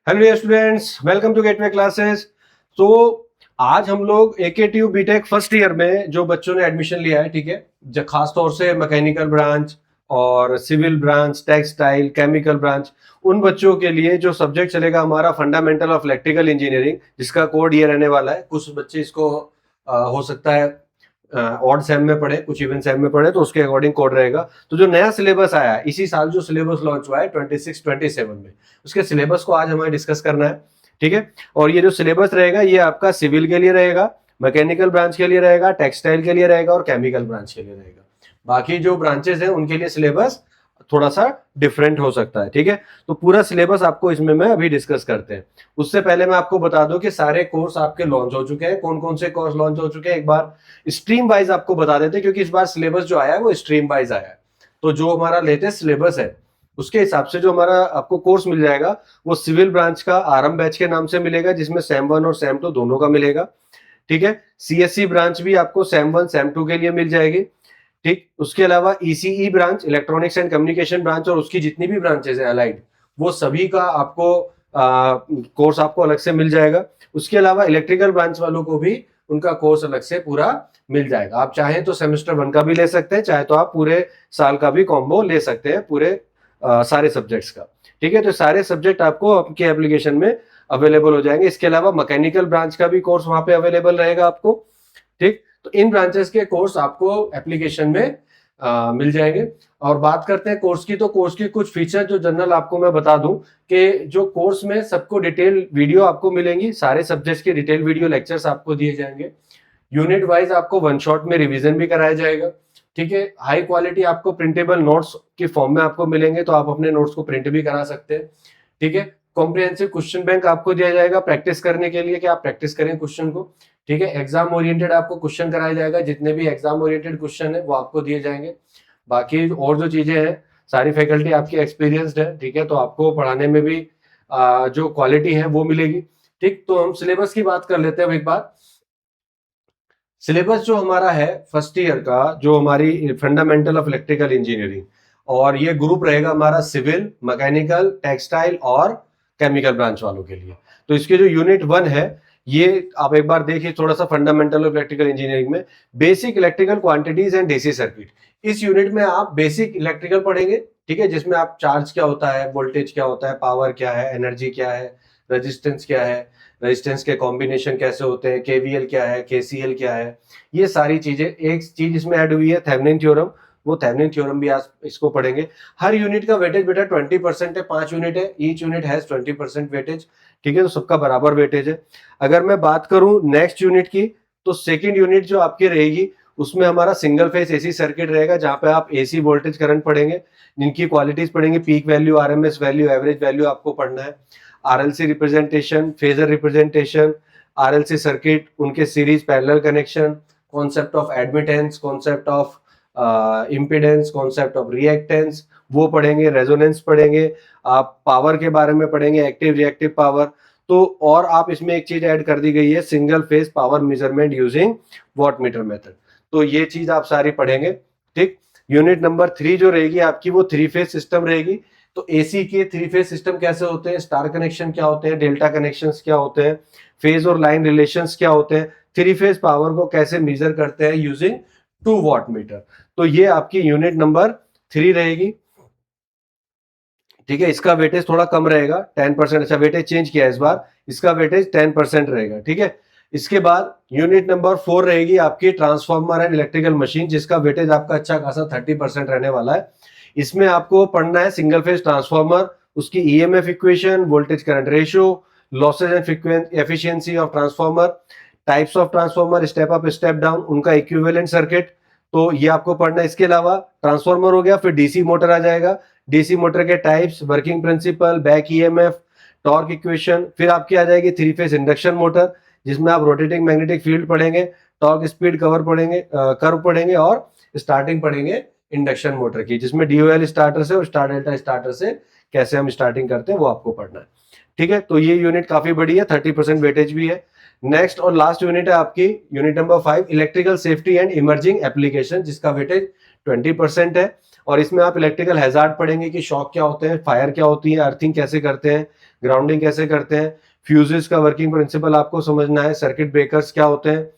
Hello dear students, welcome to Gateway Classes. तो आज हम लोग एकेटीयू बीटेक फर्स्ट ईयर में जो बच्चों ने एडमिशन लिया है, ठीक है, जो खास तौर से मैकेनिकल ब्रांच और civil branch, textile, chemical branch, उन बच्चों के लिए जो सब्जेक्ट चलेगा हमारा फंडामेंटल ऑफ इलेक्ट्रिकल इंजीनियरिंग, जिसका कोड ये रहने वाला है। कुछ बच्चे इसको हो सकता है ऑड सेम में पढ़े, कुछ इवन सेम में पढ़े, तो उसके अकॉर्डिंग कोड रहेगा। तो जो नया सिलेबस आया है इसी साल, जो सिलेबस लॉन्च हुआ है 26-27 में, उसके सिलेबस को आज हमें डिस्कस करना है, ठीक है। और ये जो सिलेबस रहेगा ये आपका सिविल के लिए रहेगा, मैकेनिकल ब्रांच के लिए रहेगा, टेक्सटाइल के लिए रहेगा और केमिकल ब्रांच के लिए रहेगा। बाकी जो ब्रांचेस हैं उनके लिए सिलेबस थोड़ा सा डिफरेंट हो सकता है, ठीक है। तो पूरा सिलेबस आपको इसमें मैं अभी डिस्कस करते हैं। उससे पहले मैं आपको बता दूं कि सारे कोर्स आपके लॉन्च हो चुके हैं। कौन कौन से कोर्स लॉन्च हो चुके हैं एक बार स्ट्रीम वाइज आपको बता देते हैं, क्योंकि इस बार सिलेबस जो आया है वो स्ट्रीम वाइज आया है। तो जो हमारा लेटेस्ट सिलेबस है उसके हिसाब से जो हमारा आपको कोर्स मिल जाएगा वो सिविल ब्रांच का आरंभ बैच के नाम से मिलेगा, जिसमें सैम 1 और सैम 2 दोनों का मिलेगा, ठीक है। सीएससी ब्रांच भी आपको सैम 1 सैम 2 के लिए मिल जाएगी, ठीक। उसके अलावा ECE branch, electronics and communication branch, और उसकी जितनी भी ब्रांचेस हैं अलाइड, वो सभी का आपको कोर्स आपको अलग से मिल जाएगा। उसके अलावा इलेक्ट्रिकल ब्रांच वालों को भी उनका कोर्स अलग से पूरा मिल जाएगा। आप चाहें तो सेमेस्टर 1 का भी ले सकते हैं, चाहे तो आप पूरे साल का भी कॉम्बो ले सकते हैं, पूरे सारे सब्जेक्ट्स का, ठीक है। तो सारे सब्जेक्ट आपको आपके एप्लीकेशन में अवेलेबल हो जाएंगे। इसके अलावा मैकेनिकल ब्रांच का भी कोर्स वहां पे अवेलेबल रहेगा आपको, ठीक। तो इन ब्रांचेस के कोर्स आपको एप्लीकेशन में मिल जाएंगे। और बात करते हैं कोर्स की, तो कोर्स की कुछ फीचर जो जनरल आपको मैं बता दूं कि जो कोर्स में सबको डिटेल वीडियो आपको मिलेंगी, सारे सब्जेक्ट्स के डिटेल वीडियो लेक्चर्स आपको दिए जाएंगे। यूनिट वाइज आपको वन शॉट में रिवीजन भी कराया जाएगा, ठीक है। हाई क्वालिटी आपको प्रिंटेबल नोट्स के फॉर्म में आपको मिलेंगे, तो आप अपने नोट्स को प्रिंट भी करा सकते हैं, ठीक है। कॉम्प्रिहेंसिव क्वेश्चन बैंक आपको दिया जाएगा प्रैक्टिस करने के लिए, कि आप प्रैक्टिस करें क्वेश्चन को, ठीक है। एग्जाम ओरिएंटेड आपको क्वेश्चन कराया जाएगा, जितने भी एग्जाम ओरिएंटेड क्वेश्चन है वो आपको दिए जाएंगे। बाकी और जो चीजें हैं सारी फैकल्टी आपकी एक्सपीरियंस्ड है, ठीक है। तो आपको पढ़ाने में भी जो क्वालिटी है वो मिलेगी, ठीक। तो हम सिलेबस की बात कर लेते हैं एक बार। सिलेबस जो हमारा है फर्स्ट ईयर का, जो हमारी फंडामेंटल ऑफ इलेक्ट्रिकल इंजीनियरिंग, और ये ग्रुप रहेगा हमारा सिविल, मैकेनिकल, टेक्सटाइल और केमिकल ब्रांच वालों के लिए। तो इसके जो यूनिट 1 है, ये आप एक बार देखिए थोड़ा सा, फंडामेंटल ऑफ इलेक्ट्रिकल इंजीनियरिंग में basic electrical quantities and DC circuit. इस यूनिट में आप बेसिक इलेक्ट्रिकल पढ़ेंगे, ठीक है, जिसमें आप चार्ज क्या होता है, वोल्टेज क्या होता है, पावर क्या है, एनर्जी क्या है, रेजिस्टेंस क्या है, रेजिस्टेंस के कॉम्बिनेशन कैसे होते हैं, केवीएल क्या है, केसीएल क्या है, ये सारी चीजें। एक चीज इसमें ऐड हुई है थेवेनिन थ्योरम, वो थेवेनिन थ्योरम भी आज इसको पढ़ेंगे। हर यूनिट का वेटेज बेटा 20% है, 5 यूनिट है, ईच यूनिट हैज 20% वेटेज, ठीक है। तो सबका बराबर वेटेज है। अगर मैं बात करूं नेक्स्ट यूनिट की, तो सेकेंड यूनिट जो आपकी रहेगी उसमें हमारा सिंगल फेस एसी सर्किट रहेगा, जहां पे आप एसी वोल्टेज करंट पढ़ेंगे, जिनकी क्वालिटीज पढ़ेंगे, peak value, RMS value, average value आपको पढ़ना है। RLC representation, phasor representation, RLC circuit, उनके series parallel connection, concept of admittance, concept of impedance, concept of reactance, वो पढ़ेंगे। रेजोनेंस पढ़ेंगे, आप पावर के बारे में पढ़ेंगे, एक्टिव रिएक्टिव पावर। तो और आप इसमें एक चीज ऐड कर दी गई है, single phase power measurement using watt meter method. तो ये चीज आप सारी पढ़ेंगे, ठीक। यूनिट नंबर 3 जो रहेगी आपकी, वो 3 फेज सिस्टम रहेगी। तो एसी के 3 फेज सिस्टम कैसे होते हैं, स्टार कनेक्शन क्या होते हैं, डेल्टा कनेक्शंस क्या होते हैं, फेज और लाइन रिलेशंस क्या होते हैं, 3 फेज पावर को कैसे मेजर करते हैं यूजिंग 2 वॉट मीटर। तो ये आपकी यूनिट नंबर 3 रहेगी, ठीक है। इसका वेटेज थोड़ा कम रहेगा, 10%। अच्छा, वेटेज चेंज किया है इस बार, इसका वेटेज 10% रहेगा, ठीक है। इसके बाद यूनिट नंबर 4 रहेगी आपकी ट्रांसफार्मर एंड इलेक्ट्रिकल मशीन, जिसका वेटेज आपका अच्छा खासा 30% रहने वाला है। इसमें आपको पढ़ना है सिंगल फेज ट्रांसफार्मर, उसकी EMF equation, voltage current ratio, losses and efficiency of transformer, types of transformer, step up step down, उनका इक्विवेलेंट सर्किट, तो ये आपको पढ़ना है। इसके अलावा ट्रांसफार्मर हो गया, फिर डीसी मोटर आ जाएगा, डीसी मोटर के types, working principle, back EMF, torque equation. फिर आपकी आ जाएगी 3 फेज इंडक्शन मोटर, जिसमें आप रोटेटिंग मैग्नेटिक फील्ड पढ़ेंगे, टॉर्क स्पीड कवर पढ़ेंगे, कर्व पढ़ेंगे, और स्टार्टिंग पढ़ेंगे इंडक्शन मोटर की, जिसमें डीओएल स्टार्टर से और स्टार डेल्टा स्टार्टर से कैसे हम स्टार्टिंग करते हैं वो आपको पढ़ना है, ठीक है। तो ये यूनिट काफी बड़ी है, 30% वेटेज भी है। नेक्स्ट और लास्ट यूनिट है आपकी unit number 5, electrical safety and emerging application, जिसका वेटेज 20% है। और इसमें आप इलेक्ट्रिकल हैजार्ड पढ़ेंगे कि शॉक क्या होते हैं, फायर क्या होती है, अर्थिंग कैसे करते हैं, ग्राउंडिंग कैसे करते हैं, फ्यूजेस का वर्किंग प्रिंसिपल आपको समझना है, सर्किट ब्रेकर्स क्या होते हैं,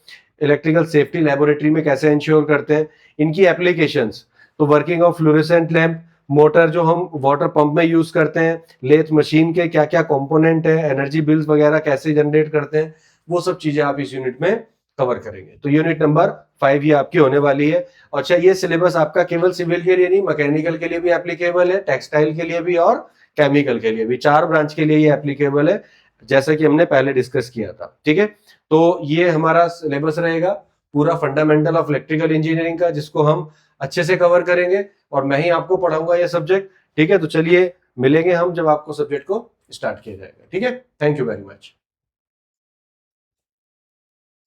इलेक्ट्रिकल सेफ्टी लेबोरेटरी में कैसे इंश्योर करते हैं, इनकी एप्लीकेशंस, तो working of fluorescent lamp, motor जो हम वाटर पंप में यूज करते हैं, लेथ मशीन के क्या क्या कंपोनेंट है, एनर्जी बिल्स वगैरह कैसे जनरेट करते हैं, वो सब चीजें आप इस यूनिट में कवर करेंगे। तो यूनिट नंबर 5 ये आपकी होने वाली है। अच्छा, ये सिलेबस आपका केवल सिविल के लिए नहीं, मैकेनिकल के लिए भी एप्लीकेबल है, टेक्सटाइल के लिए भी और केमिकल के लिए भी, 4 ब्रांच के लिए ये एप्लीकेबल है, जैसा कि हमने पहले डिस्कस किया था। ठीक है, तो ये हमारा सिलेबस रहेगा पूरा फंडामेंटल ऑफ इलेक्ट्रिकल इंजीनियरिंग का, जिसको हम अच्छे से कवर करेंगे और मैं ही आपको पढ़ाऊंगा ये सब्जेक्ट। ठीक है, तो चलिए मिलेंगे हम जब आपको सब्जेक्ट को स्टार्ट किया जाएगा। ठीक है, थैंक यू वेरी मच।